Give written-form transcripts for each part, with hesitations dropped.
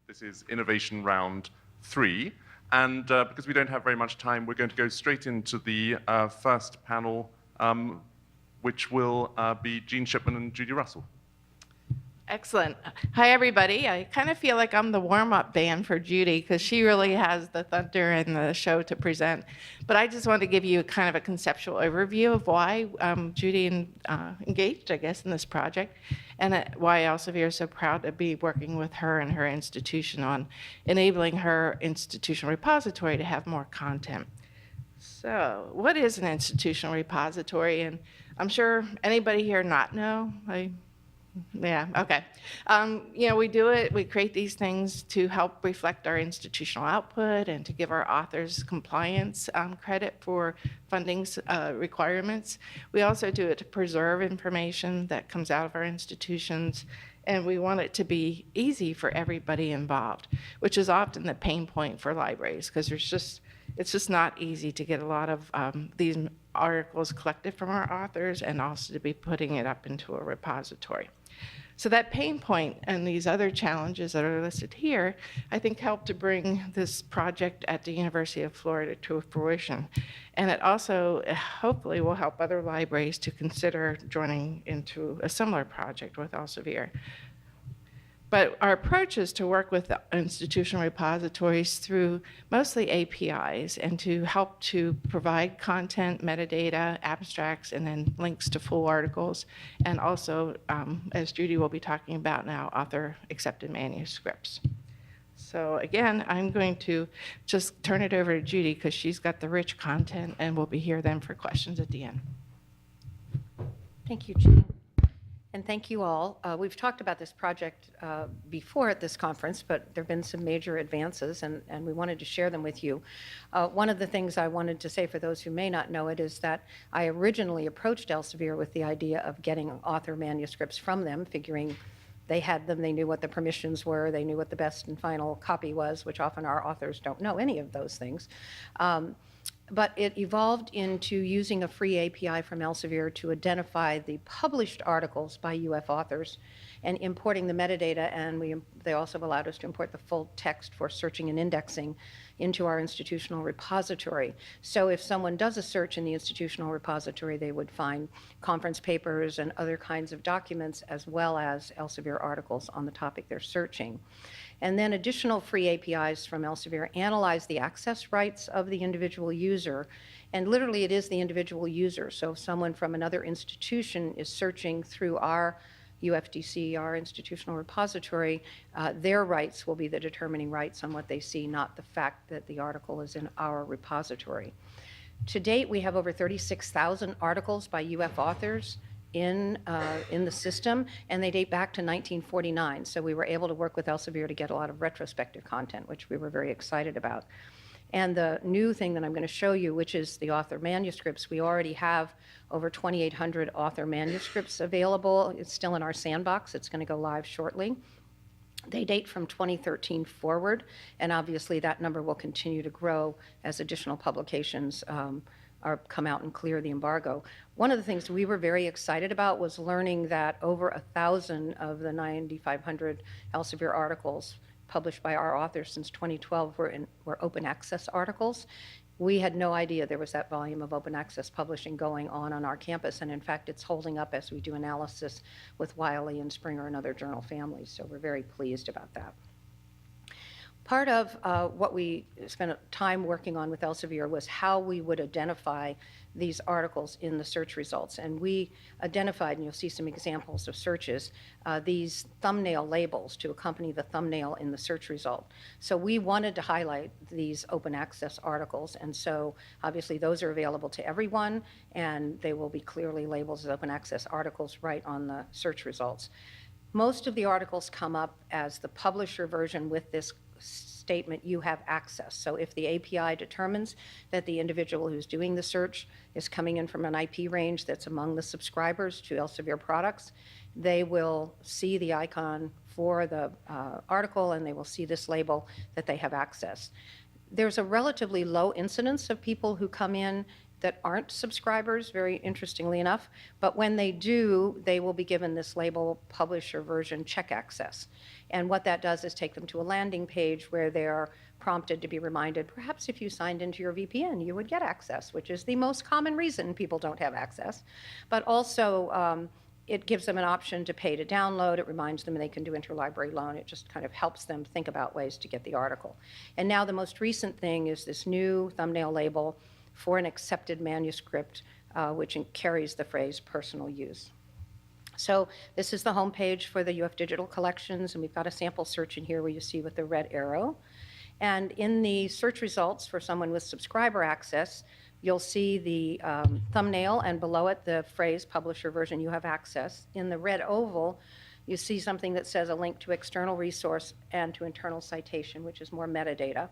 This is Innovation Round 3. And because we don't have very much time, we're going to go straight into the first panel, which will be Jeanne Shipman and Judy Russell. Excellent. Hi, everybody. I kind of feel like I'm the warm-up band for Judy because she really has the thunder and the show to present. But I just want to give you kind of a conceptual overview of why Judy engaged, I guess, in this project, and why Elsevier is so proud to be working with her and her institution on enabling her institutional repository to have more content. So what is an institutional repository? And I'm sure anybody here not know? Yeah, okay. We do it, we create these things to help reflect our institutional output and to give our authors compliance credit for funding requirements. We also do it to preserve information that comes out of our institutions, and we want it to be easy for everybody involved, which is often the pain point for libraries, because it's just not easy to get a lot of these articles collected from our authors and also to be putting it up into a repository. So that pain point and these other challenges that are listed here, I think helped to bring this project at the University of Florida to fruition. And it also hopefully will help other libraries to consider joining into a similar project with Elsevier. But our approach is to work with the institutional repositories through mostly APIs and to help to provide content, metadata, abstracts, and then links to full articles. And also, as Judy will be talking about now, author-accepted manuscripts. So again, I'm going to just turn it over to Judy because she's got the rich content, and we'll be here then for questions at the end. Thank you, Jeanne. And thank you all. We've talked about this project before at this conference, but there have been some major advances, and we wanted to share them with you. One of the things I wanted to say for those who may not know it is that I originally approached Elsevier with the idea of getting author manuscripts from them, figuring they had them, they knew what the permissions were, they knew what the best and final copy was, which often our authors don't know any of those things. But it evolved into using a free API from Elsevier to identify the published articles by UF authors and importing the metadata, and they also allowed us to import the full text for searching and indexing into our institutional repository. So if someone does a search in the institutional repository, they would find conference papers and other kinds of documents as well as Elsevier articles on the topic they're searching. And then additional free APIs from Elsevier analyze the access rights of the individual user. And literally it is the individual user. So if someone from another institution is searching through our UFDC, our institutional repository, their rights will be the determining rights on what they see, not the fact that the article is in our repository. To date, we have over 36,000 articles by UF authors in the system, and they date back to 1949. So we were able to work with Elsevier to get a lot of retrospective content, which we were very excited about. And the new thing that I'm going to show you, which is the author manuscripts, we already have over 2,800 author manuscripts available. It's still in our sandbox. It's going to go live shortly. They date from 2013 forward, and obviously that number will continue to grow as additional publications come out and clear the embargo. One of the things we were very excited about was learning that over 1,000 of the 9,500 Elsevier articles published by our authors since 2012 were open access articles. We had no idea there was that volume of open access publishing going on our campus, and in fact it's holding up as we do analysis with Wiley and Springer and other journal families, so we're very pleased about that. Part of what we spent time working on with Elsevier was how we would identify these articles in the search results. And we identified, and you'll see some examples of searches, these thumbnail labels to accompany the thumbnail in the search result. So we wanted to highlight these open access articles, and so obviously those are available to everyone, and they will be clearly labeled as open access articles right on the search results. Most of the articles come up as the publisher version with this statement, you have access. So if the API determines that the individual who's doing the search is coming in from an IP range that's among the subscribers to Elsevier products, they will see the icon for the article, and they will see this label that they have access. There's a relatively low incidence of people who come in that aren't subscribers, very interestingly enough. But when they do, they will be given this label publisher version check access. And what that does is take them to a landing page where they're prompted to be reminded, perhaps if you signed into your VPN, you would get access, which is the most common reason people don't have access. But also, it gives them an option to pay to download. It reminds them they can do interlibrary loan. It just kind of helps them think about ways to get the article. And now the most recent thing is this new thumbnail label for an accepted manuscript, which carries the phrase personal use. So this is the homepage for the UF Digital Collections, and we've got a sample search in here where you see with the red arrow. And in the search results for someone with subscriber access, you'll see the thumbnail, and below it the phrase publisher version, you have access. In the red oval, you see something that says a link to external resource and to internal citation, which is more metadata.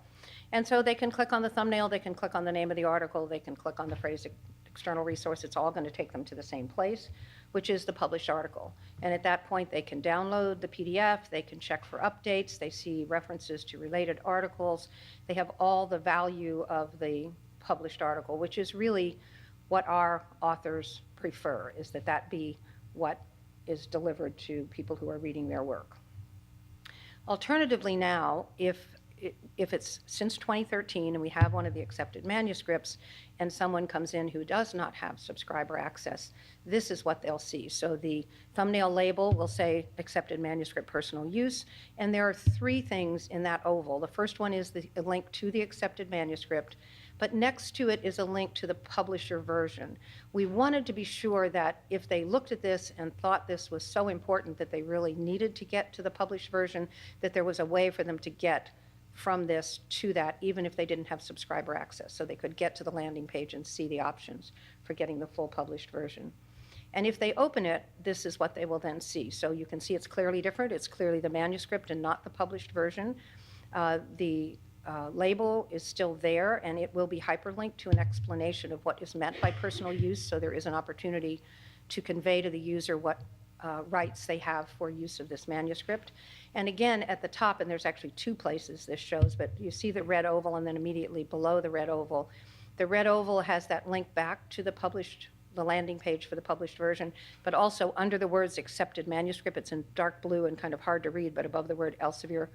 And so they can click on the thumbnail, they can click on the name of the article, they can click on the phrase external resource. It's all going to take them to the same place, which is the published article. And at that point, they can download the PDF, they can check for updates, they see references to related articles, they have all the value of the published article, which is really what our authors prefer, is that that be what is delivered to people who are reading their work. Alternatively now, if it's since 2013 and we have one of the accepted manuscripts and someone comes in who does not have subscriber access, this is what they'll see. So the thumbnail label will say accepted manuscript personal use, and there are three things in that oval. The first one is the link to the accepted manuscript, but next to it is a link to the publisher version. We wanted to be sure that if they looked at this and thought this was so important that they really needed to get to the published version, that there was a way for them to get from this to that, even if they didn't have subscriber access, so they could get to the landing page and see the options for getting the full published version. And if they open it, this is what they will then see. So you can see it's clearly different. It's clearly the manuscript and not the published version. The label is still there, and it will be hyperlinked to an explanation of what is meant by personal use, so there is an opportunity to convey to the user what rights they have for use of this manuscript. And again, at the top, and there's actually two places this shows, but you see the red oval, and then immediately below the red oval has that link back to the landing page for the published version, but also under the words accepted manuscript, it's in dark blue and kind of hard to read, but above the word Elsevier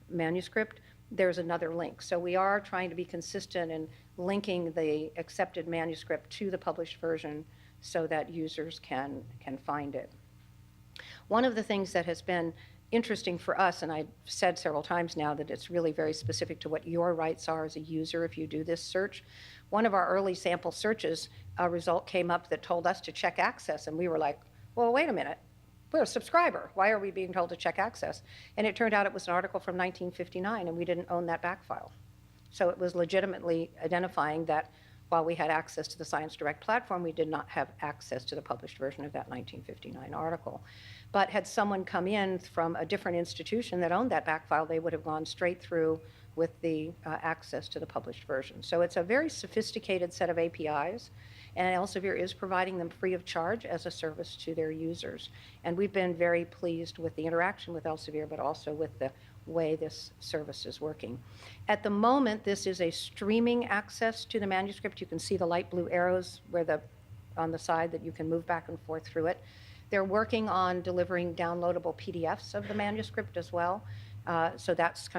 manuscript, there's another link. So we are trying to be consistent in linking the accepted manuscript to the published version so that users can find it. One of the things that has been interesting for us, and I've said several times now that it's really very specific to what your rights are as a user if you do this search. One of our early sample searches, a result came up that told us to check access, and we were like, well, wait a minute. We're a subscriber. Why are we being told to check access? And it turned out it was an article from 1959, and we didn't own that back file. So it was legitimately identifying that while we had access to the Science Direct platform, we did not have access to the published version of that 1959 article. But had someone come in from a different institution that owned that back file, they would have gone straight through with the access to the published version. So it's a very sophisticated set of APIs, and Elsevier is providing them free of charge as a service to their users. And we've been very pleased with the interaction with Elsevier, but also with the way this service is working. At the moment, this is a streaming access to the manuscript. You can see the light blue arrows on the side that you can move back and forth through it. They're working on delivering downloadable PDFs of the manuscript as well. So that's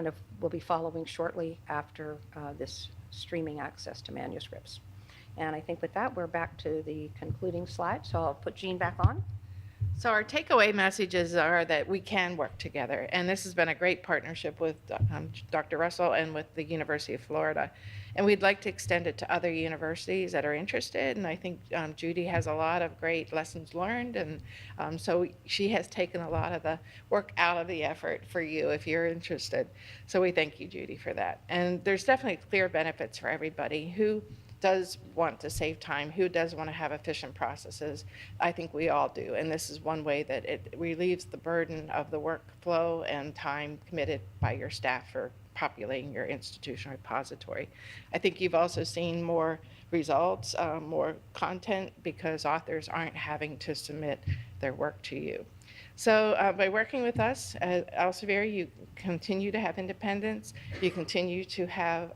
will be following shortly after this streaming access to manuscripts. And I think with that, we're back to the concluding slide. So I'll put Jeanne back on. So our takeaway messages are that we can work together, and this has been a great partnership with Dr. Russell and with the University of Florida. And we'd like to extend it to other universities that are interested, and I think Judy has a lot of great lessons learned, and so she has taken a lot of the work out of the effort for you if you're interested. So we thank you, Judy, for that. And there's definitely clear benefits for everybody who does want to save time, who does want to have efficient processes. I think we all do, and this is one way that it relieves the burden of the workflow and time committed by your staff for populating your institutional repository. I think you've also seen more results, more content, because authors aren't having to submit their work to you. So by working with us at Elsevier, you continue to have independence, you continue to have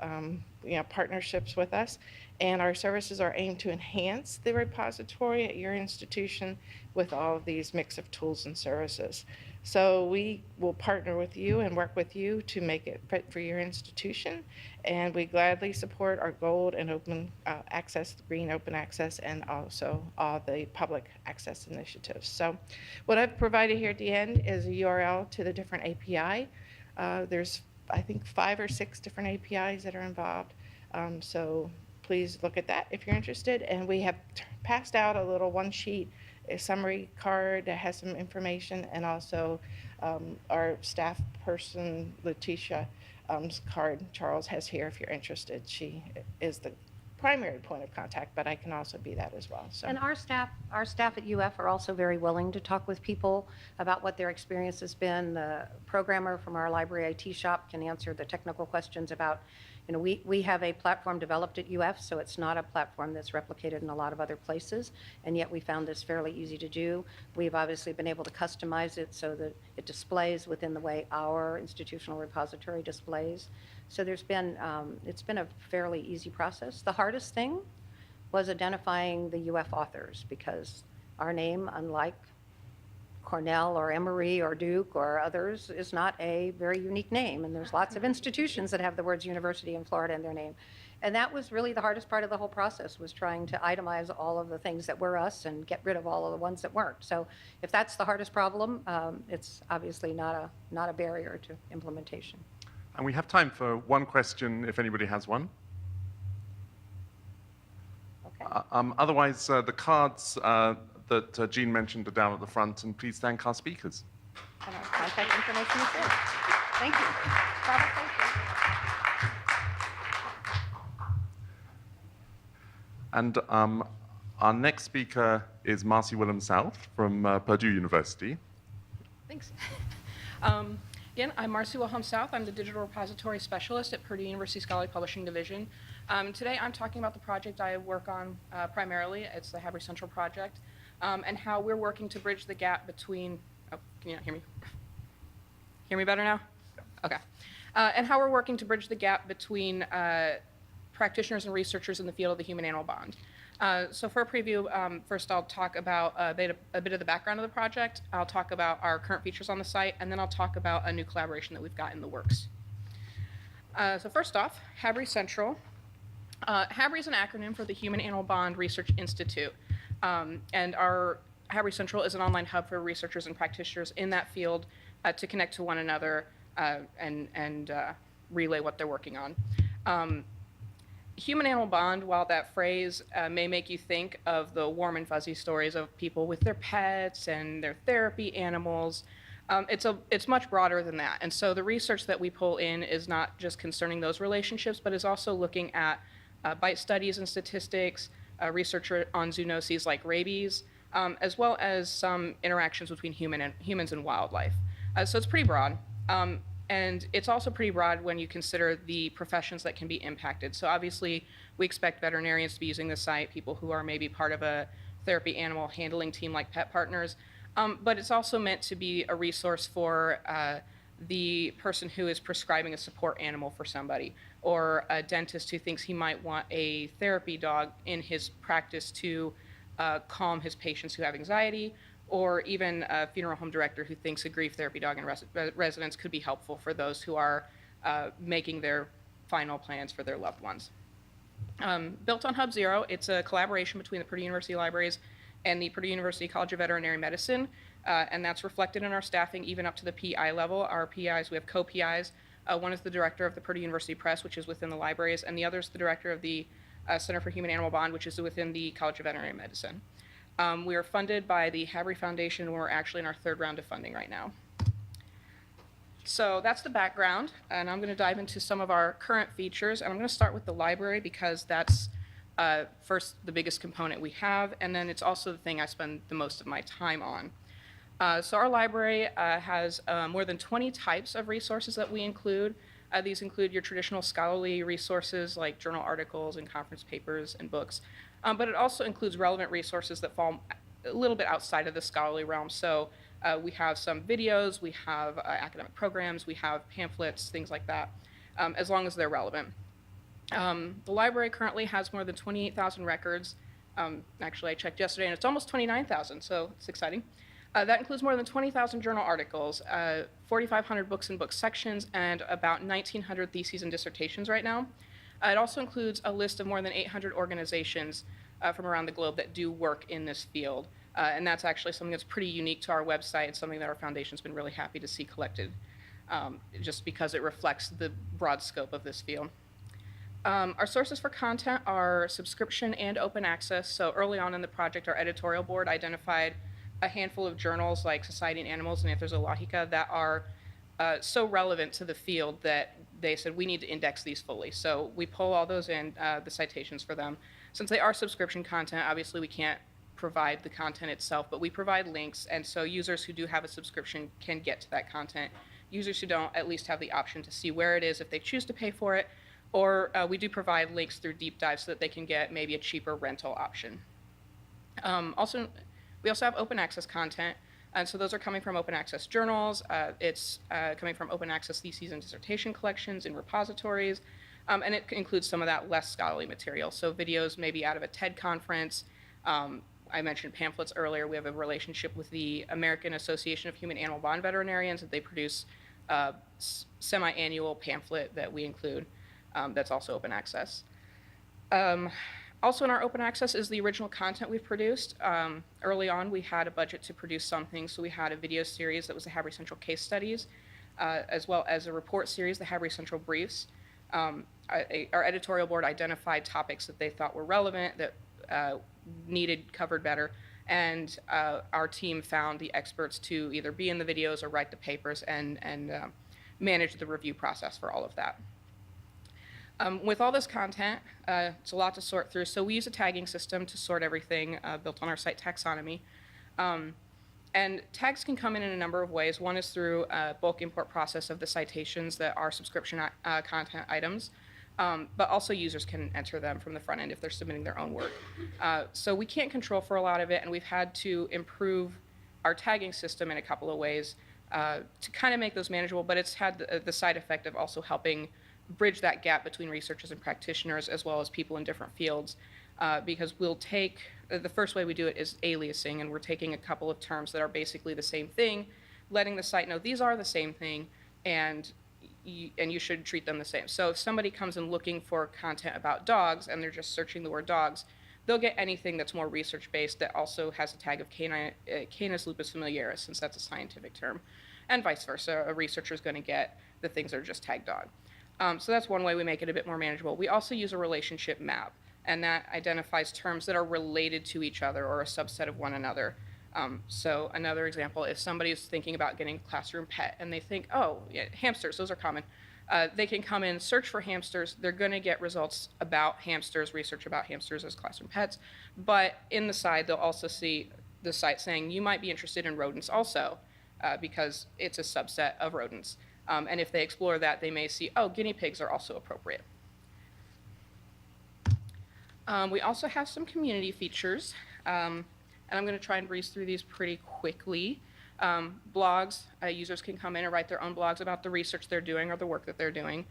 partnerships with us, And our services are aimed to enhance the repository at your institution with all of these mix of tools and services. So we will partner with you and work with you to make it fit for your institution. And we gladly support our gold and open access, green open access, and also all the public access initiatives. So what I've provided here at the end is a URL to the different API. There's, I think, 5 or 6 different APIs that are involved. So please look at that if you're interested. And we have passed out a little one-sheet a summary card that has some information, and also our staff person, Letitia's card Charles has here if you're interested. She is the primary point of contact, but I can also be that as well. So. And our staff at UF are also very willing to talk with people about what their experience has been. The programmer from our library IT shop can answer the technical questions about, we have a platform developed at UF, so it's not a platform that's replicated in a lot of other places, and yet we found this fairly easy to do. We've obviously been able to customize it so that it displays within the way our institutional repository displays. So it's been a fairly easy process. The hardest thing was identifying the UF authors, because our name, unlike Cornell or Emory or Duke or others, is not a very unique name, and there's lots of institutions that have the words University in Florida in their name. And that was really the hardest part of the whole process, was trying to itemize all of the things that were us and get rid of all of the ones that weren't. So if that's the hardest problem, it's obviously not a barrier to implementation. And we have time for one question if anybody has one. Okay. Otherwise, the cards that Jeanne mentioned are down at the front, and please thank our speakers. And our contact information is there. Thank you. Robert, thank you. And our next speaker is Marcy Willem-South from Purdue University. Thanks. Again, I'm Marcy Wilhelm-South. I'm the Digital Repository Specialist at Purdue University Scholarly Publishing Division. Today I'm talking about the project I work on primarily. It's the Habry Central project, and how we're working to bridge the gap between, oh, can you not hear me? Hear me better now? Okay. And how we're working to bridge the gap between practitioners and researchers in the field of the human-animal bond. So for a preview, first I'll talk about a bit of the background of the project. I'll talk about our current features on the site, and then I'll talk about a new collaboration that we've got in the works. So first off, Habry Central. Habry is an acronym for the Human-Animal Bond Research Institute, and our Habry Central is an online hub for researchers and practitioners in that field to connect to one another and relay what they're working on. Human-animal bond, while that phrase may make you think of the warm and fuzzy stories of people with their pets and their therapy animals, it's much broader than that. And so the research that we pull in is not just concerning those relationships, but is also looking at bite studies and statistics, research on zoonoses like rabies, as well as some interactions between humans and wildlife. So it's pretty broad. And it's also pretty broad when you consider the professions that can be impacted. So obviously, we expect veterinarians to be using the site, people who are maybe part of a therapy animal handling team like Pet Partners. But it's also meant to be a resource for the person who is prescribing a support animal for somebody, or a dentist who thinks he might want a therapy dog in his practice to calm his patients who have anxiety, or even a funeral home director who thinks a grief therapy dog in residence could be helpful for those who are making their final plans for their loved ones. Built on Hub Zero, it's a collaboration between the Purdue University Libraries and the Purdue University College of Veterinary Medicine, and that's reflected in our staffing even up to the PI level. Our PIs, we have co-PIs. One is the director of the Purdue University Press, which is within the libraries, and the other is the director of the Center for Human-Animal Bond, which is within the College of Veterinary Medicine. We are funded by the Habry Foundation, and we're actually in our 3rd round of funding right now. So that's the background, and I'm going to dive into some of our current features, and I'm going to start with the library because that's first the biggest component we have, and then it's also the thing I spend the most of my time on. So our library has more than 20 types of resources that we include. These include your traditional scholarly resources like journal articles and conference papers and books. But it also includes relevant resources that fall a little bit outside of the scholarly realm. So we have some videos, we have academic programs, we have pamphlets, things like that, as long as they're relevant. The library currently has more than 28,000 records. Actually, I checked yesterday, and it's almost 29,000, so it's exciting. That includes more than 20,000 journal articles, 4,500 books and book sections, and about 1,900 theses and dissertations right now. It also includes a list of more than 800 organizations from around the globe that do work in this field. And that's actually something that's pretty unique to our website and something that our foundation's been really happy to see collected, just because it reflects the broad scope of this field. Our sources for content are subscription and open access. So early on in the project, our editorial board identified a handful of journals like Society in Animals and Anthrozoologica that are so relevant to the field that they said we need to index these fully. So we pull all those in, the citations for them. Since they are subscription content, obviously we can't provide the content itself, but we provide links, and so users who do have a subscription can get to that content. Users who don't at least have the option to see where it is if they choose to pay for it, or we do provide links through deep dive so that they can get maybe a cheaper rental option. We also have open access content, and so those are coming from open access journals. It's coming from open access theses and dissertation collections in repositories, and it includes some of that less scholarly material. So videos maybe out of a TED conference. I mentioned pamphlets earlier. We have a relationship with the American Association of Human Animal Bond Veterinarians, that they produce a semi-annual pamphlet that we include that's also open access. Also in our open access is the original content we've produced. Early on, we had a budget to produce something, so we had a video series that was the Hadley Central Case Studies, as well as a report series, the Hadley Central Briefs. Our editorial board identified topics that they thought were relevant, that needed covered better, and our team found the experts to either be in the videos or write the papers and manage the review process for all of that. With all this content, it's a lot to sort through, so we use a tagging system to sort everything built on our site Taxonomy. And tags can come in a number of ways. One is through a bulk import process of the citations that are subscription content items, but also users can enter them from the front end if they're submitting their own work. So we can't control for a lot of it, and we've had to improve our tagging system in a couple of ways to kind of make those manageable, but it's had the side effect of also helping bridge that gap between researchers and practitioners, as well as people in different fields, because we'll take, the first way we do it is aliasing, and we're taking a couple of terms that are basically the same thing, letting the site know these are the same thing, and you should treat them the same. So if somebody comes in looking for content about dogs, and they're just searching the word dogs, they'll get anything that's more research-based that also has a tag of Canis lupus familiaris, since that's a scientific term, and vice versa. A researcher is going to get the things that are just tagged dog. So that's one way we make it a bit more manageable. We also use a relationship map, and that identifies terms that are related to each other or a subset of one another. So another example, if somebody is thinking about getting a classroom pet and they think, oh, yeah, hamsters, those are common. They can come in, search for hamsters. They're going to get results about hamsters, research about hamsters as classroom pets. But in the side, they'll also see the site saying, you might be interested in rodents also, because it's a subset of rodents. And if they explore that, they may see, oh, guinea pigs are also appropriate. We also have some community features, and I'm going to try and breeze through these pretty quickly. Blogs, users can come in and write their own blogs about the research they're doing or the work that they're doing.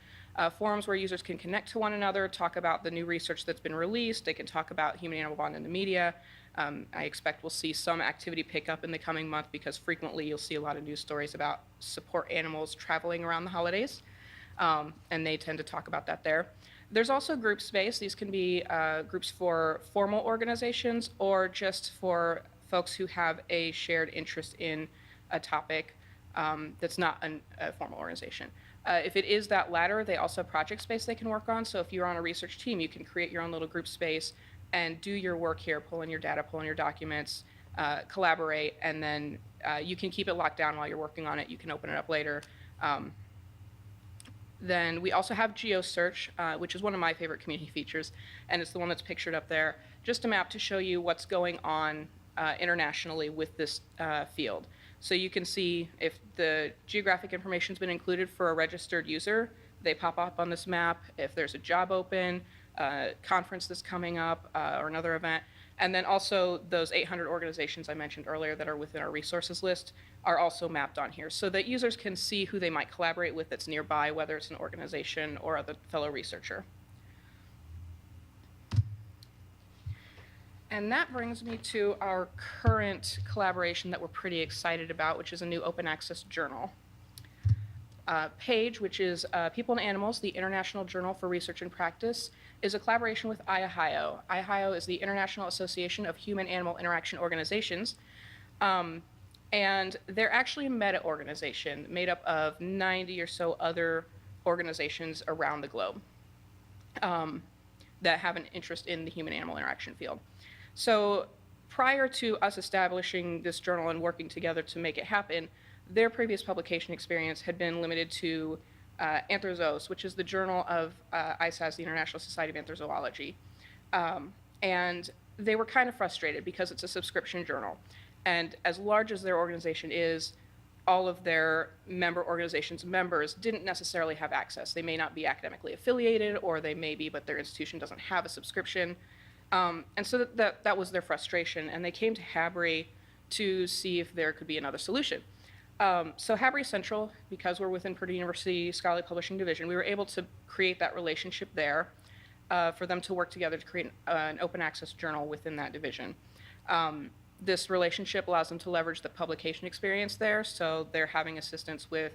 Forums where users can connect to one another, talk about the new research that's been released. They can talk about human-animal bond in the media. I expect we'll see some activity pick up in the coming month, because frequently you'll see a lot of news stories about support animals traveling around the holidays, and they tend to talk about that there. There's also group space. These can be groups for formal organizations or just for folks who have a shared interest in a topic that's not a formal organization. If it is that latter, they also have project space they can work on. So if you're on a research team, you can create your own little group space and do your work here, pull in your data, pull in your documents, collaborate, and then you can keep it locked down while you're working on it. You can open it up later. Then we also have Geo Search, which is one of my favorite community features, and it's the one that's pictured up there. Just a map to show you what's going on internationally with this field. So you can see if the geographic information's been included for a registered user, they pop up on this map. If there's a job open, conference that's coming up, or another event. And then also those 800 organizations I mentioned earlier that are within our resources list are also mapped on here, so that users can see who they might collaborate with that's nearby, whether it's an organization or a fellow researcher. And that brings me to our current collaboration that we're pretty excited about, which is a new open access journal. PAGE, which is People and Animals, the International Journal for Research and Practice, is a collaboration with IAHIO. IAHIO is the International Association of Human-Animal Interaction Organizations, and they're actually a meta-organization made up of 90 or so other organizations around the globe that have an interest in the human-animal interaction field. So prior to us establishing this journal and working together to make it happen, their previous publication experience had been limited to Anthrozoos, which is the journal of ISAS, the International Society of Anthrozoology. And they were kind of frustrated because it's a subscription journal. And as large as their organization is, all of their member organizations' members didn't necessarily have access. They may not be academically affiliated, or they may be, but their institution doesn't have a subscription. And so that was their frustration. And they came to HABRI to see if there could be another solution. So HABRI Central, because we're within Purdue University Scholarly Publishing Division, we were able to create that relationship there for them to work together to create an open access journal within that division. This relationship allows them to leverage the publication experience there, so they're having assistance with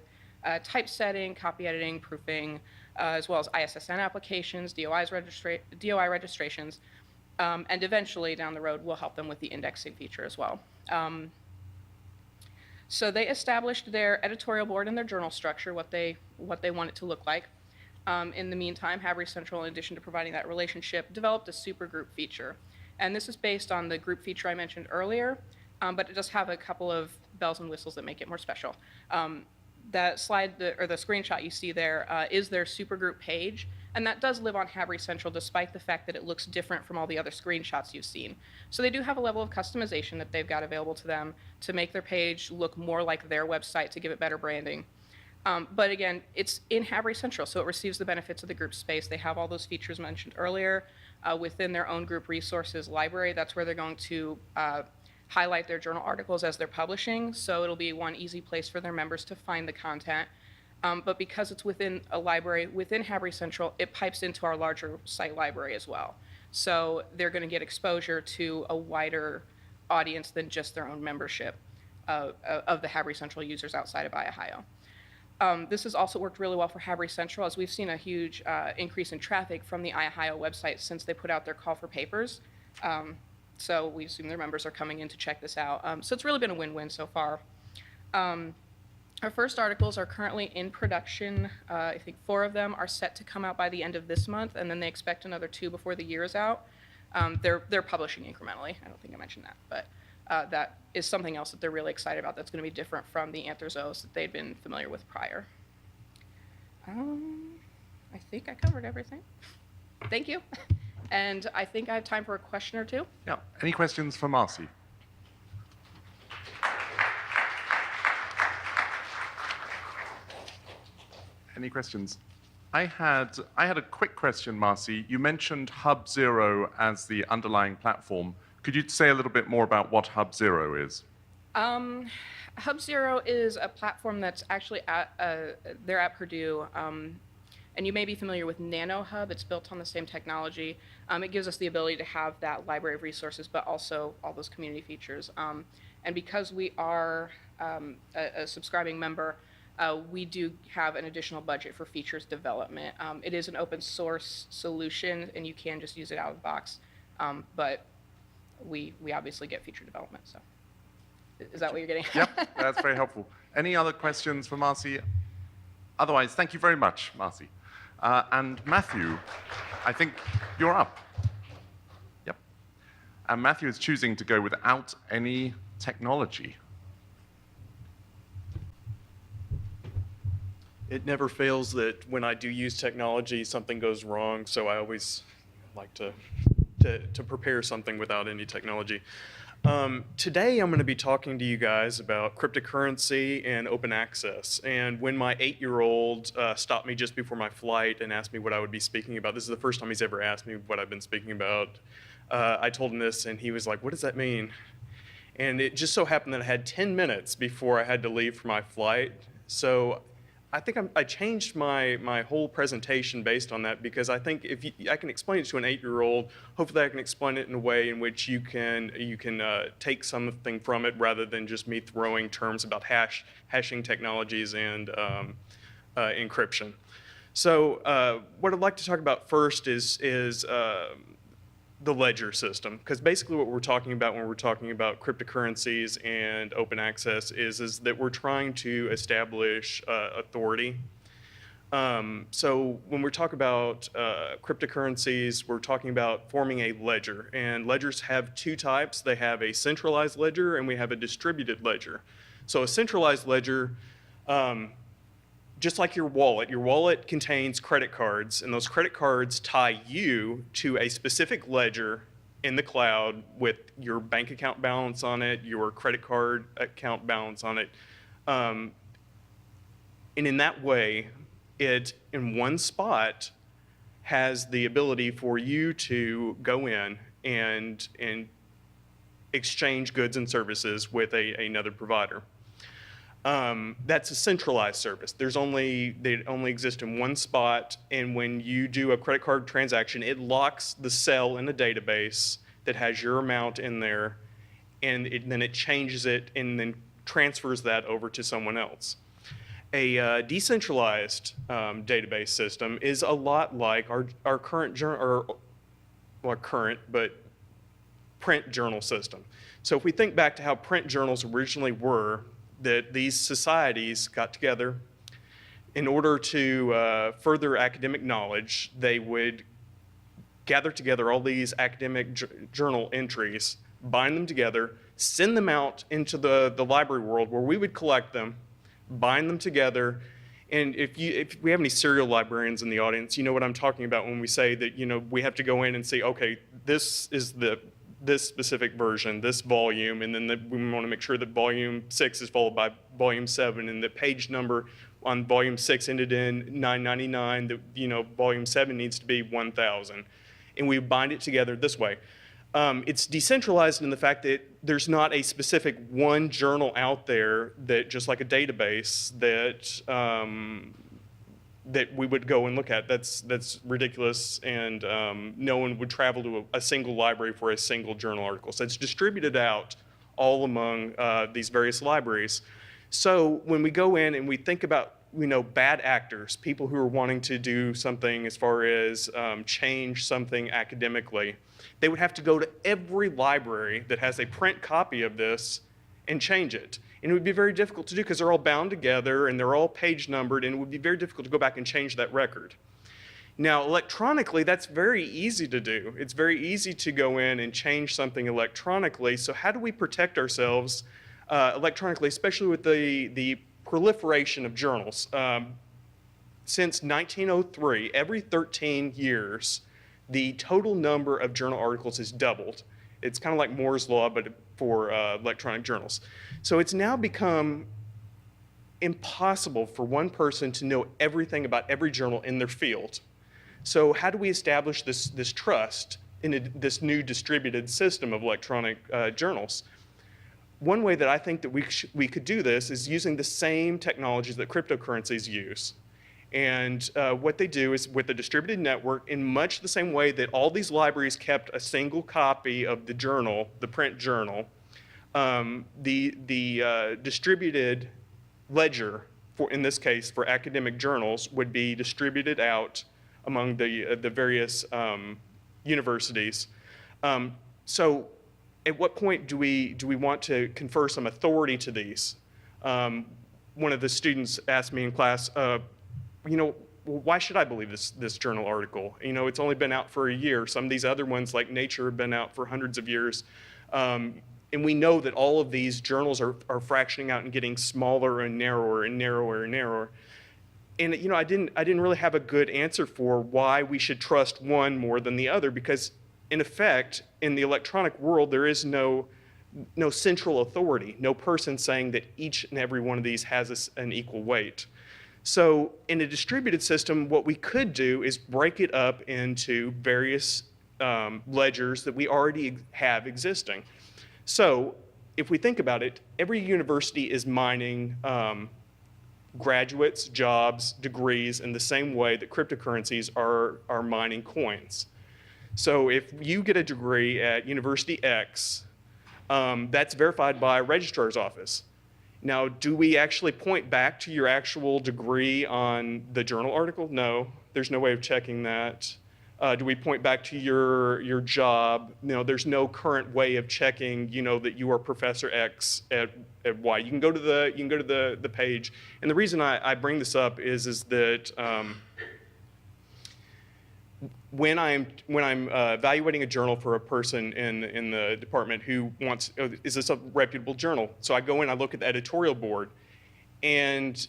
typesetting, copy editing, proofing, as well as ISSN applications, DOI registrations, and eventually down the road we'll help them with the indexing feature as well. So they established their editorial board and their journal structure, what they want it to look like. In the meantime, HABRI Central, in addition to providing that relationship, developed a supergroup feature. And this is based on the group feature I mentioned earlier, but it does have a couple of bells and whistles that make it more special. That slide, or the screenshot you see there, is their supergroup page, and that does live on HABRI Central despite the fact that it looks different from all the other screenshots you've seen. So they do have a level of customization that they've got available to them to make their page look more like their website, to give it better branding. But again, it's in HABRI Central, so it receives the benefits of the group space. They have all those features mentioned earlier within their own group resources library. That's where they're going to highlight their journal articles as they're publishing, so it'll be one easy place for their members to find the content. But because it's within a library, within HABRI Central, it pipes into our larger site library as well. So they're going to get exposure to a wider audience than just their own membership of the HABRI Central users outside of IAHIO. This has also worked really well for HABRI Central, as we've seen a huge increase in traffic from the IAHIO website since they put out their call for papers. So we assume their members are coming in to check this out. So it's really been a win-win so far. Our first articles are currently in production. I think 4 of them are set to come out by the end of this month, and then they expect another 2 before the year is out. They're publishing incrementally. I don't think I mentioned that, but that is something else that they're really excited about that's going to be different from the Anthrozoos that they'd been familiar with prior. I think I covered everything. Thank you. And I think I have time for a question or 2. Yeah. Any questions for Marcy? Any questions? I had a quick question, Marcy. You mentioned Hub Zero as the underlying platform. Could you say a little bit more about what Hub Zero is? Hub Zero is a platform that's actually they're at Purdue, and you may be familiar with NanoHub. It's built on the same technology. It gives us the ability to have that library of resources, but also all those community features. And because we are a subscribing member, we do have an additional budget for features development. It is an open source solution, and you can just use it out of the box, but we obviously get feature development. So, is that what you're getting? Yep, that's very helpful. Any other questions for Marcy? Otherwise, thank you very much, Marcy. And Matthew, I think you're up. Yep. And Matthew is choosing to go without any technology. It never fails that when I do use technology, something goes wrong, so I always like to prepare something without any technology. Today I'm going to be talking to you guys about cryptocurrency and open access. And when my 8-year-old stopped me just before my flight and asked me what I would be speaking about, this is the first time he's ever asked me what I've been speaking about, I told him this, and he was like, "What does that mean?" And it just so happened that I had 10 minutes before I had to leave for my flight. So I think I changed my whole presentation based on that, because I think if I can explain it to an 8-year-old, hopefully I can explain it in a way in which you can take something from it rather than just me throwing terms about hashing technologies and encryption. So what I'd like to talk about first is the ledger system, because basically what we're talking about when we're talking about cryptocurrencies and open access is that we're trying to establish authority. So when we talk about cryptocurrencies, we're talking about forming a ledger, and ledgers have two types. They have a centralized ledger and we have a distributed ledger. So a centralized ledger, just like your wallet contains credit cards, and those credit cards tie you to a specific ledger in the cloud with your bank account balance on it, your credit card account balance on it. And in that way, it, in one spot, has the ability for you to go in and exchange goods and services with another provider. That's a centralized service. They only exist in one spot, and when you do a credit card transaction, it locks the cell in a database that has your amount in there, and then it changes it and then transfers that over to someone else. A decentralized database system is a lot like our current print journal system. So if we think back to how print journals originally were, that these societies got together in order to further academic knowledge. They would gather together all these academic journal entries, bind them together, send them out into the library world where we would collect them, bind them together. And if we have any serial librarians in the audience, you know what I'm talking about when we say that, you know, we have to go in and say, okay, this is this specific version, this volume, and then we want to make sure that volume 6 is followed by volume 7, and the page number on volume 6 ended in 999, that, you know, volume 7 needs to be 1000. And we bind it together this way. It's decentralized in the fact that there's not a specific one journal out there that, just like a database, that we would go and look at. That's ridiculous, and no one would travel to a single library for a single journal article. So it's distributed out all among these various libraries. So when we go in and we think about, you know, bad actors, people who are wanting to do something as far as change something academically, they would have to go to every library that has a print copy of this and change it. And it would be very difficult to do because they're all bound together and they're all page numbered, and it would be very difficult to go back and change that record. Now, electronically, that's very easy to do. It's very easy to go in and change something electronically. So how do we protect ourselves electronically, especially with the proliferation of journals? Since 1903, every 13 years, the total number of journal articles has doubled. It's kind of like Moore's Law, but for electronic journals. So it's now become impossible for one person to know everything about every journal in their field. So how do we establish this trust in this new distributed system of electronic journals? One way that I think that we could do this is using the same technologies that cryptocurrencies use. And what they do is, with a distributed network, in much the same way that all these libraries kept a single copy of the journal, the print journal, the distributed ledger, in this case for academic journals, would be distributed out among the various universities. So at what point do we want to confer some authority to these? One of the students asked me in class, you know, why should I believe this journal article? You know, it's only been out for a year. Some of these other ones, like Nature, have been out for hundreds of years. And we know that all of these journals are fractioning out and getting smaller and narrower and narrower and narrower. And, you know, I didn't really have a good answer for why we should trust one more than the other, because in effect, in the electronic world, there is no central authority, no person saying that each and every one of these has an equal weight. So in a distributed system, what we could do is break it up into various ledgers that we already have existing. So if we think about it, every university is mining graduates, jobs, degrees in the same way that cryptocurrencies are mining coins. So if you get a degree at University X, that's verified by a registrar's office. Now, do we actually point back to your actual degree on the journal article? No, there's no way of checking that. Do we point back to your job? No, there's no current way of checking, that you are Professor X at Y. You can go to the page, and the reason I bring this up is that when I'm evaluating a journal for a person in the department who wants, is this a reputable journal? So I go in, I look at the editorial board, and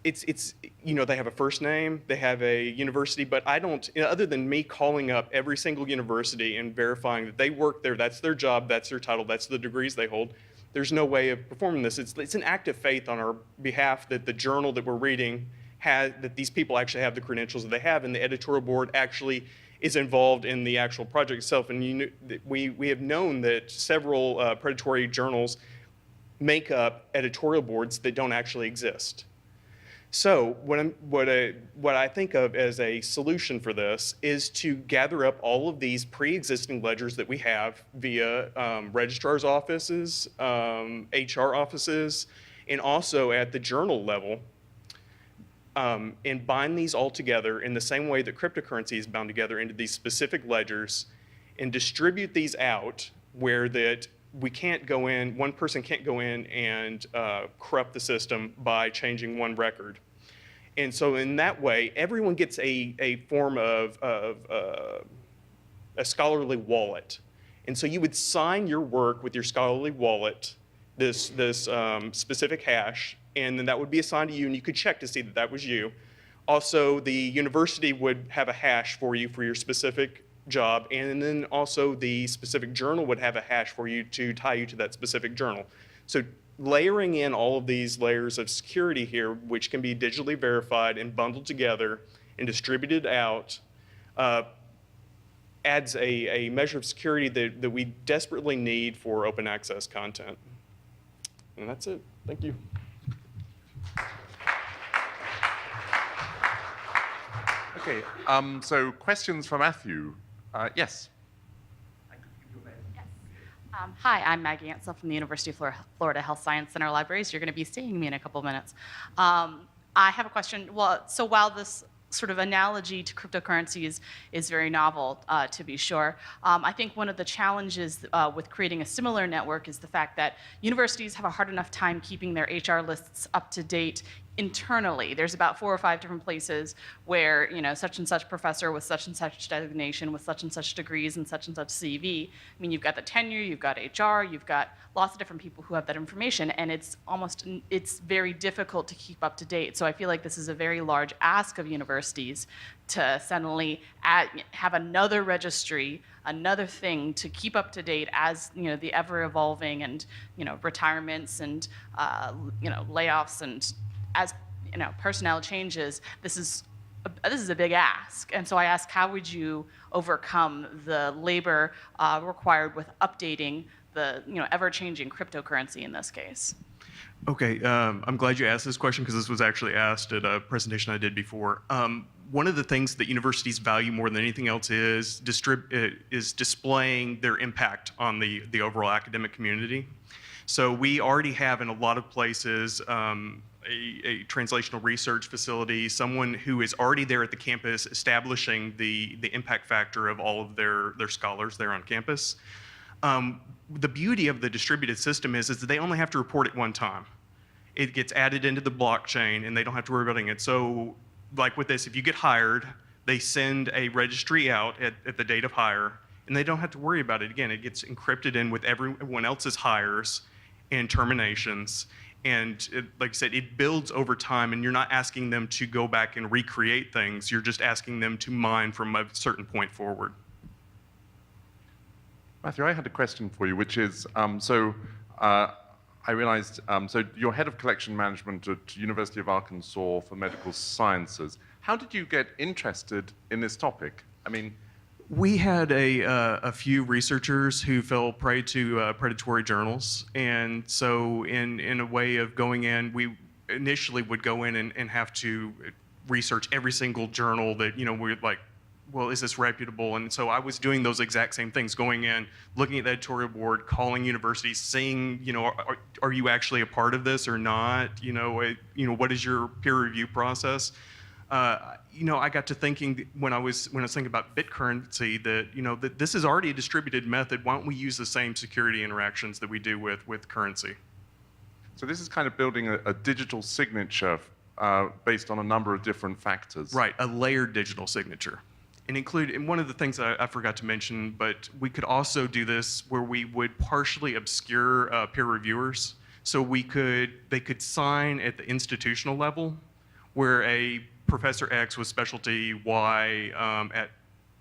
it's they have a first name, they have a university, but I don't, other than me calling up every single university and verifying that they work there, that's their job, that's their title, that's the degrees they hold, there's no way of performing this. It's an act of faith on our behalf that the journal that we're reading that these people actually have the credentials that they have, and the editorial board actually is involved in the actual project itself. And we have known that several predatory journals make up editorial boards that don't actually exist. So what I think of as a solution for this is to gather up all of these pre-existing ledgers that we have via registrar's offices, HR offices, and also at the journal level, and bind these all together in the same way that cryptocurrency is bound together into these specific ledgers, and distribute these out where that we can't go in, one person can't go in and corrupt the system by changing one record. And so in that way, everyone gets a form of a scholarly wallet. And so you would sign your work with your scholarly wallet, this specific hash, and then that would be assigned to you, and you could check to see that that was you. Also, the university would have a hash for you for your specific job, and then also the specific journal would have a hash for you to tie you to that specific journal. So layering in all of these layers of security here, which can be digitally verified and bundled together and distributed out, adds a measure of security that we desperately need for open access content. And that's it. Thank you. Okay, so questions for Matthew? Yes. Hi, I'm Maggie Hansel from the University of Florida Health Science Center Libraries. You're going to be seeing me in a couple minutes. I have a question. Well, so while this sort of analogy to cryptocurrencies is very novel, to be sure, I think one of the challenges with creating a similar network is the fact that universities have a hard enough time keeping their HR lists up to date internally. There's about 4 or 5 different places where, such and such professor with such and such designation, with such and such degrees and such CV. I mean, you've got the tenure, you've got HR, you've got lots of different people who have that information, and it's very difficult to keep up to date. So I feel like this is a very large ask of universities to suddenly have another registry, another thing to keep up to date as the ever evolving and retirements and layoffs, and as personnel changes. This is a big ask, and so I ask, how would you overcome the labor required with updating the ever-changing cryptocurrency in this case? Okay, I'm glad you asked this question because this was actually asked at a presentation I did before. One of the things that universities value more than anything else is displaying their impact on the overall academic community. So we already have in a lot of places a translational research facility, someone who is already there at the campus establishing the impact factor of all of their scholars there on campus. The beauty of the distributed system is that they only have to report it one time. It gets added into the blockchain and they don't have to worry about it. So like with this, if you get hired, they send a registry out at the date of hire, and they don't have to worry about it again. It gets encrypted in with everyone else's hires and terminations. And like I said, it builds over time, and you're not asking them to go back and recreate things. You're just asking them to mine from a certain point forward. Matthew, I had a question for you, which is, I realized, so you're head of collection management at University of Arkansas for Medical Sciences. How did you get interested in this topic? I mean, we had a few researchers who fell prey to predatory journals, and so in a way of going in, initially would go in and have to research every single journal that, we're like, well, is this reputable? And so I was doing those exact same things, going in, looking at the editorial board, calling universities, seeing, are you actually a part of this or not? What is your peer review process? I got to thinking when I was thinking about BitCurrency that this is already a distributed method. Why don't we use the same security interactions that we do with currency? So this is kind of building a digital signature based on a number of different factors. Right, a layered digital signature. And one of the things I forgot to mention, but we could also do this where we would partially obscure peer reviewers. So they could sign at the institutional level, where a Professor X with specialty Y at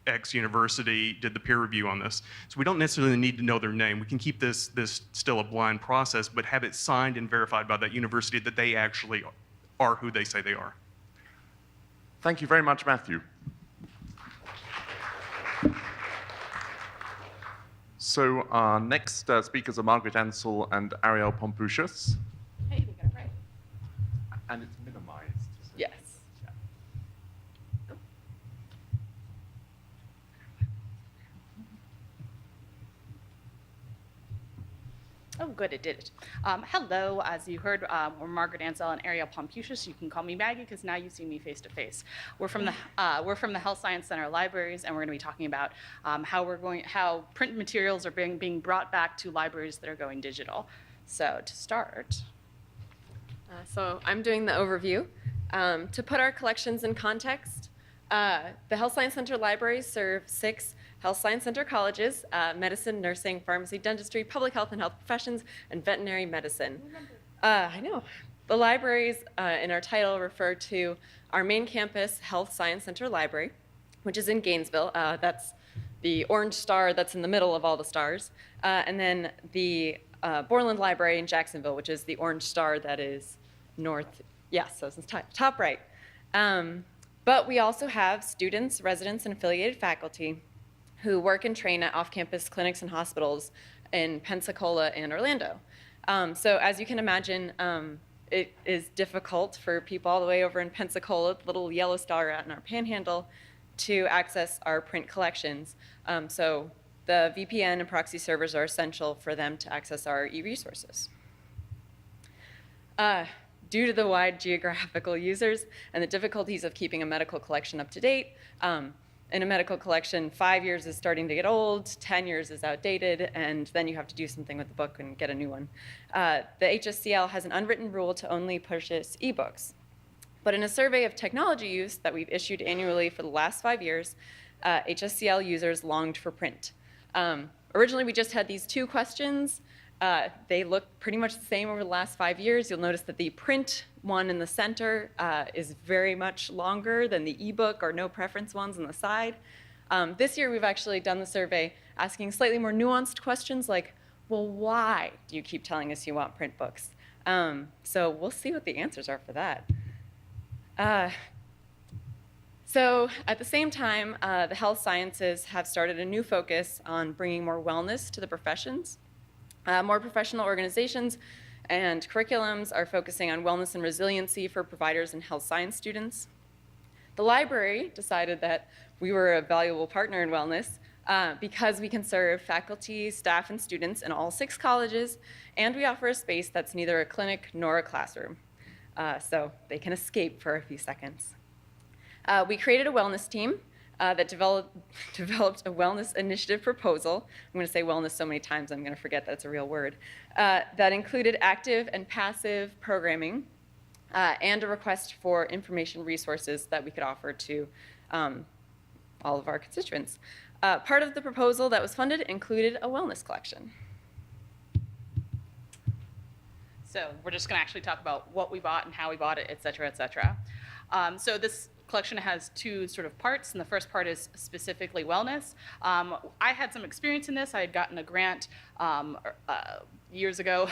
X university did the peer review on this. So we don't necessarily need to know their name. We can keep this still a blind process, but have it signed and verified by that university that they actually are who they say they are. Thank you very much, Matthew. So our next speakers are Margaret Hansel and Ariel Pompusius. Hey, we got it right. And it's minimized. Yes. Oh, good, it did it. Hello, as you heard, we're Margaret Ansel and Ariel Pompusius. You can call me Maggie because now you see me face to face. We're from the Health Science Center Libraries, and we're going to be talking about how print materials are being brought back to libraries that are going digital. So to start. So I'm doing the overview. To put our collections in context, the Health Science Center Libraries serve 6 Health Science Center colleges, medicine, nursing, pharmacy, dentistry, public health and health professions, and veterinary medicine. I know. The libraries in our title refer to our main campus, Health Science Center Library, which is in Gainesville. That's the orange star that's in the middle of all the stars. And then the Borland Library in Jacksonville, which is the orange star that is north, yes, so it's top right. But we also have students, residents, and affiliated faculty who work and train at off-campus clinics and hospitals in Pensacola and Orlando. So as you can imagine, it is difficult for people all the way over in Pensacola, the little yellow star out in our panhandle, to access our print collections. So the VPN and proxy servers are essential for them to access our e-resources. Due to the wide geographical users and the difficulties of keeping a medical collection up to date, in a medical collection, 5 years is starting to get old, 10 years is outdated, and then you have to do something with the book and get a new one. The HSCL has an unwritten rule to only purchase ebooks. But in a survey of technology use that we've issued annually for the last 5 years, HSCL users longed for print. Originally, we just had these 2 questions. They look pretty much the same over the last 5 years. You'll notice that the print one in the center is very much longer than the ebook or no preference ones on the side. This year, we've actually done the survey asking slightly more nuanced questions like, well, why do you keep telling us you want print books? So we'll see what the answers are for that. So at the same time, the health sciences have started a new focus on bringing more wellness to the professions. More professional organizations and curriculums are focusing on wellness and resiliency for providers and health science students. The library decided that we were a valuable partner in wellness because we can serve faculty, staff, and students in all 6 colleges, and we offer a space that's neither a clinic nor a classroom, so they can escape for a few seconds. We created a wellness team that developed a wellness initiative proposal. I'm going to say wellness so many times I'm going to forget that's a real word. That included active and passive programming and a request for information resources that we could offer to all of our constituents. Part of the proposal that was funded included a wellness collection. So we're just going to actually talk about what we bought and how we bought it, et cetera, et cetera. So this collection has 2 sort of parts, and the first part is specifically wellness. I had some experience in this. I had gotten a grant years ago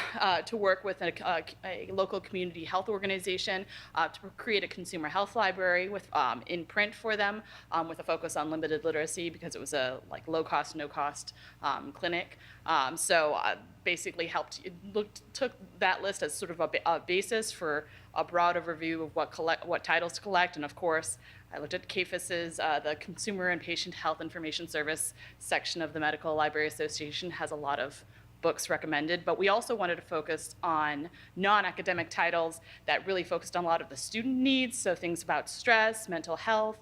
to work with a local community health organization to create a consumer health library with in print for them with a focus on limited literacy because it was a low cost, no cost clinic. So basically took that list as sort of a basis for a broad overview of what titles to collect, and of course, I looked at CAFIS's, the Consumer and Patient Health Information Service section of the Medical Library Association has a lot of books recommended, but we also wanted to focus on non-academic titles that really focused on a lot of the student needs, so things about stress, mental health,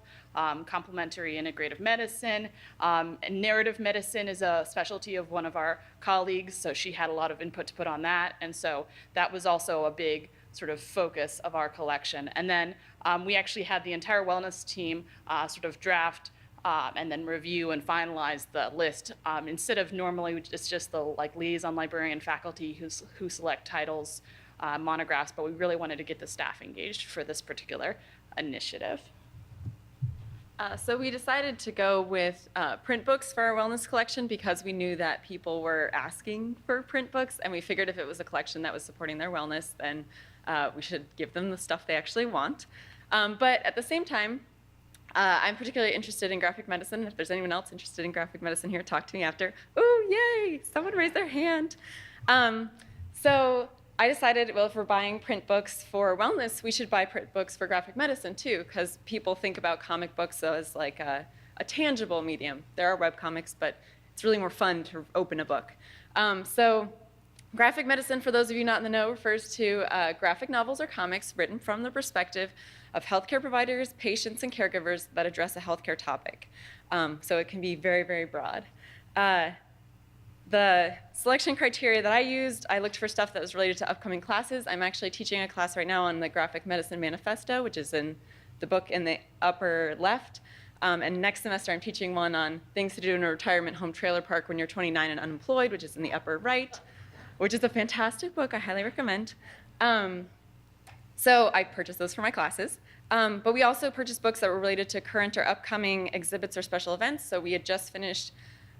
complementary integrative medicine, and narrative medicine is a specialty of one of our colleagues, so she had a lot of input to put on that, and so that was also a big sort of focus of our collection. And then we actually had the entire wellness team sort of draft and then review and finalize the list. Instead of normally, it's just the liaison librarian faculty who select titles, monographs, but we really wanted to get the staff engaged for this particular initiative. So we decided to go with print books for our wellness collection because we knew that people were asking for print books, and we figured if it was a collection that was supporting their wellness, then we should give them the stuff they actually want. But at the same time, I'm particularly interested in graphic medicine. If there's anyone else interested in graphic medicine here, talk to me after. Ooh, yay! Someone raised their hand. So I decided, well, if we're buying print books for wellness, we should buy print books for graphic medicine too, because people think about comic books as like a tangible medium. There are webcomics, but it's really more fun to open a book. So graphic medicine, for those of you not in the know, refers to graphic novels or comics written from the perspective of healthcare providers, patients, and caregivers that address a healthcare topic. So it can be very, very broad. The selection criteria that I used, I looked for stuff that was related to upcoming classes. I'm actually teaching a class right now on the Graphic Medicine Manifesto, which is in the book in the upper left. And next semester, I'm teaching one on things to do in a retirement home trailer park when you're 29 and unemployed, which is in the upper right, which is a fantastic book I highly recommend. So I purchased those for my classes. But we also purchased books that were related to current or upcoming exhibits or special events. So we had just finished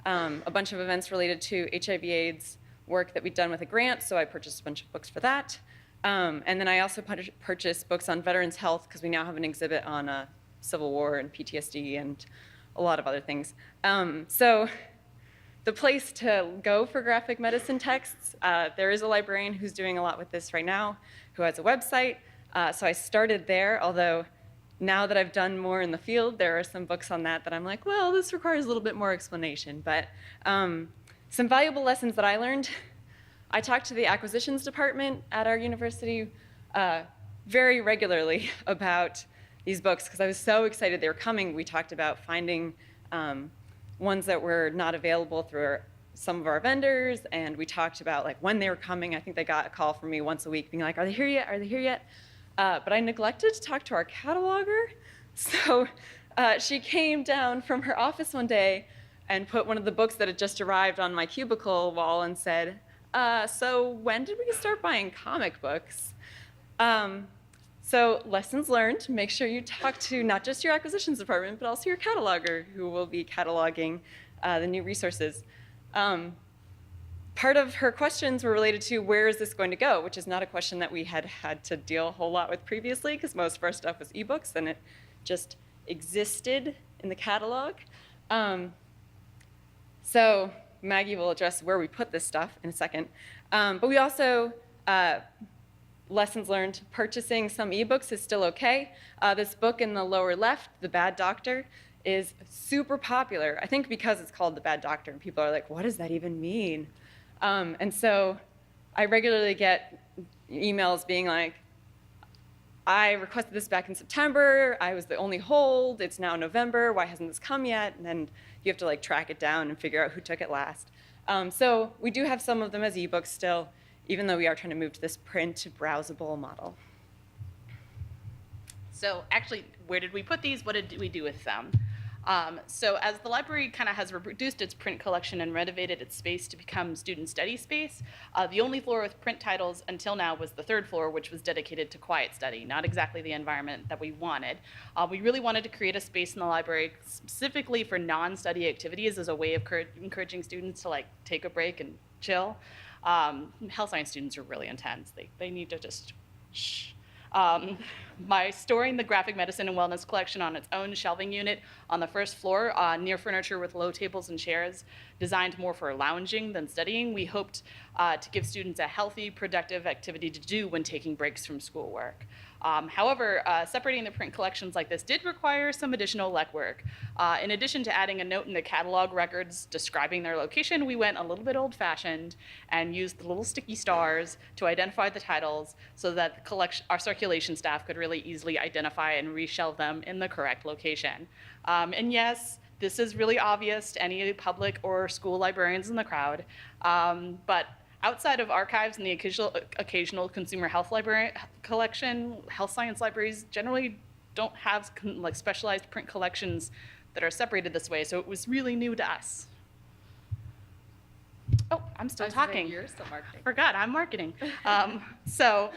a bunch of events related to HIV/AIDS work that we'd done with a grant, so I purchased a bunch of books for that. And then I also purchased books on veterans' health, because we now have an exhibit on Civil War and PTSD and a lot of other things. So the place to go for graphic medicine texts, there is a librarian who's doing a lot with this right now, who has a website. So I started there, although now that I've done more in the field, there are some books on that I'm like, well, this requires a little bit more explanation. But some valuable lessons that I learned, I talked to the acquisitions department at our university very regularly about these books because I was so excited they were coming. We talked about finding ones that were not available through some of our vendors, and we talked about like when they were coming. I think they got a call from me once a week being like, are they here yet? Are they here yet? But I neglected to talk to our cataloger. So she came down from her office one day and put one of the books that had just arrived on my cubicle wall and said, so when did we start buying comic books? So lessons learned, make sure you talk to not just your acquisitions department, but also your cataloger who will be cataloging the new resources. Part of her questions were related to where is this going to go, which is not a question that we had to deal a whole lot with previously because most of our stuff was ebooks and it just existed in the catalog. So Maggie will address where we put this stuff in a second. But we also, lessons learned, purchasing some ebooks is still okay. This book in the lower left, The Bad Doctor, is super popular. I think because it's called The Bad Doctor and people are like, what does that even mean? And so I regularly get emails being like, I requested this back in September, I was the only hold, it's now November, why hasn't this come yet? And then you have to like track it down and figure out who took it last. So we do have some of them as ebooks still, even though we are trying to move to this print browsable model. So actually, where did we put these? What did we do with them? So as the library kind of has reduced its print collection and renovated its space to become student study space, the only floor with print titles until now was the third floor, which was dedicated to quiet study, not exactly the environment that we wanted. We really wanted to create a space in the library specifically for non-study activities as a way of encouraging students to like take a break and chill. Health science students are really intense. They need to just shh. by storing the graphic medicine and wellness collection on its own shelving unit on the first floor near furniture with low tables and chairs designed more for lounging than studying. We hoped to give students a healthy, productive activity to do when taking breaks from schoolwork. However, separating the print collections like this did require some additional legwork. In addition to adding a note in the catalog records describing their location, we went a little bit old-fashioned and used the little sticky stars to identify the titles so that our circulation staff could really easily identify and reshelve them in the correct location. And yes, this is really obvious to any public or school librarians in the crowd, but outside of archives and the occasional consumer health library collection, health science libraries generally don't have like specialized print collections that are separated this way, so it was really new to us. Oh, I'm still talking. You're still marketing. Forgot, I'm marketing. So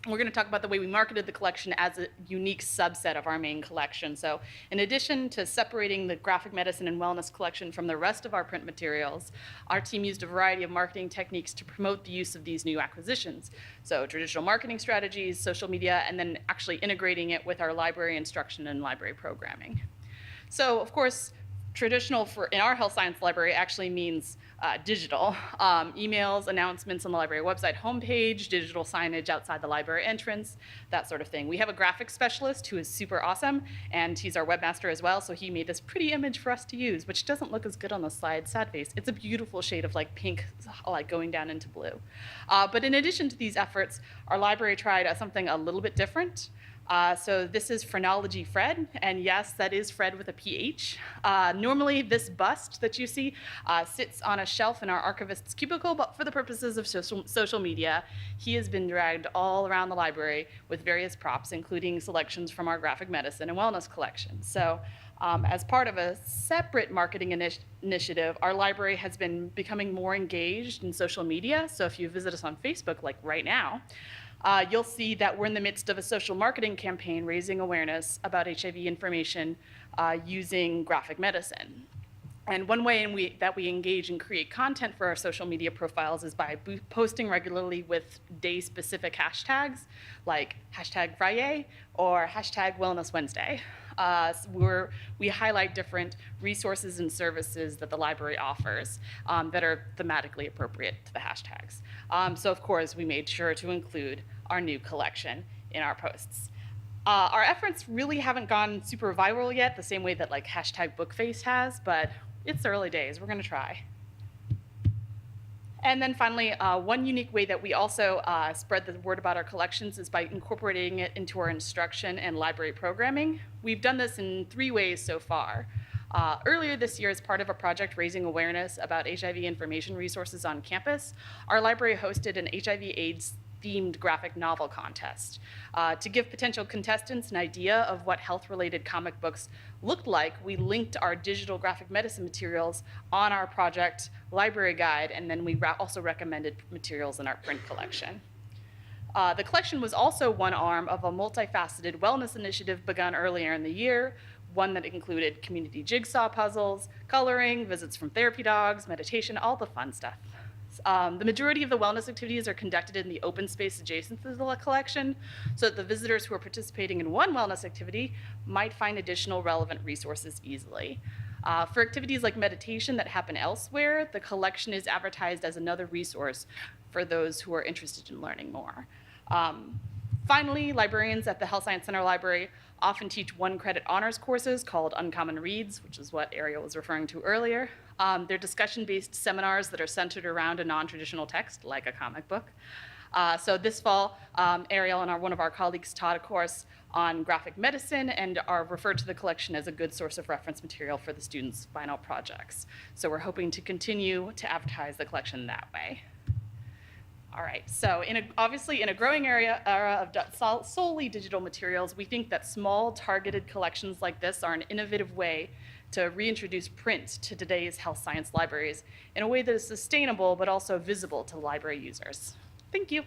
we're going to talk about the way we marketed the collection as a unique subset of our main collection. So in addition to separating the graphic medicine and wellness collection from the rest of our print materials, our team used a variety of marketing techniques to promote the use of these new acquisitions. So traditional marketing strategies, social media, and then actually integrating it with our library instruction and library programming. So of course, traditional in our health science library actually means digital. Emails, announcements on the library website homepage, digital signage outside the library entrance, that sort of thing. We have a graphics specialist who is super awesome, and he's our webmaster as well, so he made this pretty image for us to use, which doesn't look as good on the slide, sad face. It's a beautiful shade of like pink, like going down into blue. But in addition to these efforts, our library tried something a little bit different. So this is Phrenology Fred, and yes, that is Fred with a PH. Normally, this bust that you see sits on a shelf in our archivist's cubicle, but for the purposes of social media, he has been dragged all around the library with various props, including selections from our graphic medicine and wellness collection. So as part of a separate marketing initiative, our library has been becoming more engaged in social media. So if you visit us on Facebook, like right now, you'll see that we're in the midst of a social marketing campaign raising awareness about HIV information using graphic medicine. And one way that we engage and create content for our social media profiles is by posting regularly with day-specific hashtags, like hashtag Friday or hashtag Wellness Wednesday. We highlight different resources and services that the library offers that are thematically appropriate to the hashtags. So of course, we made sure to include our new collection in our posts. Our efforts really haven't gone super viral yet, the same way that like hashtag Bookface has, but it's early days, we're gonna try. And then finally, one unique way that we also spread the word about our collections is by incorporating it into our instruction and library programming. We've done this in 3 ways so far. Earlier this year, as part of a project raising awareness about HIV information resources on campus, our library hosted an HIV/AIDS themed graphic novel contest. To give potential contestants an idea of what health-related comic books looked like, we linked our digital graphic medicine materials on our project library guide, and then we also recommended materials in our print collection. The collection was also one arm of a multifaceted wellness initiative begun earlier in the year, one that included community jigsaw puzzles, coloring, visits from therapy dogs, meditation, all the fun stuff. The majority of the wellness activities are conducted in the open space adjacent to the collection, so that the visitors who are participating in one wellness activity might find additional relevant resources easily. For activities like meditation that happen elsewhere, the collection is advertised as another resource for those who are interested in learning more. Finally, librarians at the Health Science Center Library often teach 1-credit honors courses called Uncommon Reads, which is what Ariel was referring to earlier. They're discussion-based seminars that are centered around a non-traditional text, like a comic book. So this fall, Ariel and one of our colleagues taught a course on graphic medicine and are referred to the collection as a good source of reference material for the students' final projects. So we're hoping to continue to advertise the collection that way. All right, so obviously in a growing era of solely digital materials, we think that small targeted collections like this are an innovative way to reintroduce print to today's health science libraries in a way that is sustainable but also visible to library users. Thank you.